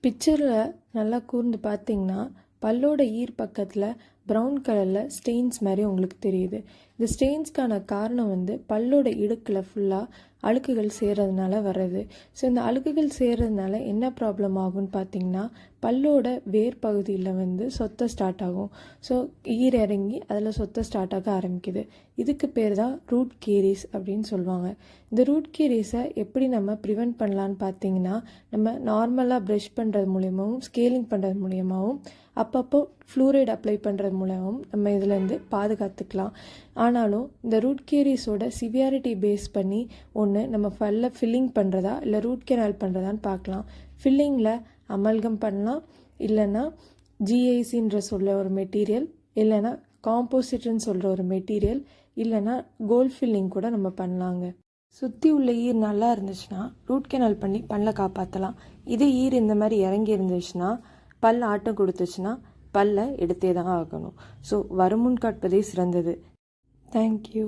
பிக்சரில் நல்லா கூர்ந்து பார்த்தீங்கன்னா பல்லோட ஈர் பக்கத்தில் ப்ரௌன் கலரில் ஸ்டெயின்ஸ் மாதிரி உங்களுக்கு தெரியுது. இந்த ஸ்டெயின்ஸ்க்கான காரணம் பல்லோட இடுக்கில் ஃபுல்லாக அழுக்குகள் சேர்றதுனால வர்றது. ஸோ இந்த அழுக்குகள் சேர்றதுனால என்ன ப்ராப்ளம் ஆகும்னு பார்த்தீங்கன்னா பல்லோட வேர் பகுதியில் சொத்த ஸ்டார்ட் ஆகும். ஸோ ஈர் இறங்கி அதில் சொத்த ஸ்டார்ட் ஆக ஆரம்பிக்குது. இதுக்கு பேர் தான் ரூட் கேரிஸ் அப்படின்னு சொல்லுவாங்க. இந்த ரூட் கேரிஸை எப்படி நம்ம ப்ரிவெண்ட் பண்ணலான்னு பார்த்தீங்கன்னா நம்ம நார்மலாக ப்ரஷ் பண்ணுறது மூலியமாகவும் ஸ்கேலிங் பண்ணுறது மூலியமாகவும் அப்பப்போ ஃப்ளூரைட் அப்ளை பண்ணுறது மூலமும் நம்ம இதுலேருந்து பாதுகாத்துக்கலாம். ஆனாலும் இந்த ரூட் கேரிஸோட சிவியாரிட்டி பேஸ் பண்ணி ஒன்று நம்ம பல்ல ஃபில்லிங் பண்ணுறதா இல்லை ரூட் கெனால் பண்ணுறதான்னு பார்க்கலாம். ஃபில்லிங்கில் அமல்கம் பண்ணலாம், இல்லைன்னா ஜிஐசின்ற சொல்ல ஒரு மெட்டீரியல், இல்லைன்னா காம்போசிட்னு சொல்கிற ஒரு மெட்டீரியல், இல்லைன்னா கோல்ட் ஃபில்லிங் கூட நம்ம பண்ணலாங்க. சுற்றி உள்ள ஈர் நல்லா இருந்துச்சுன்னா ரூட் கெனால் பண்ணி பல்லை காப்பாற்றலாம். இதே ஈர் இந்த மாதிரி இறங்கி இருந்துச்சுன்னா பல் ஆட்டம் கொடுத்துச்சுன்னா பல்லை எடுத்தே தான் ஆகணும். ஸோ வருமுன் காட்பதே சிறந்தது. தேங்க்யூ.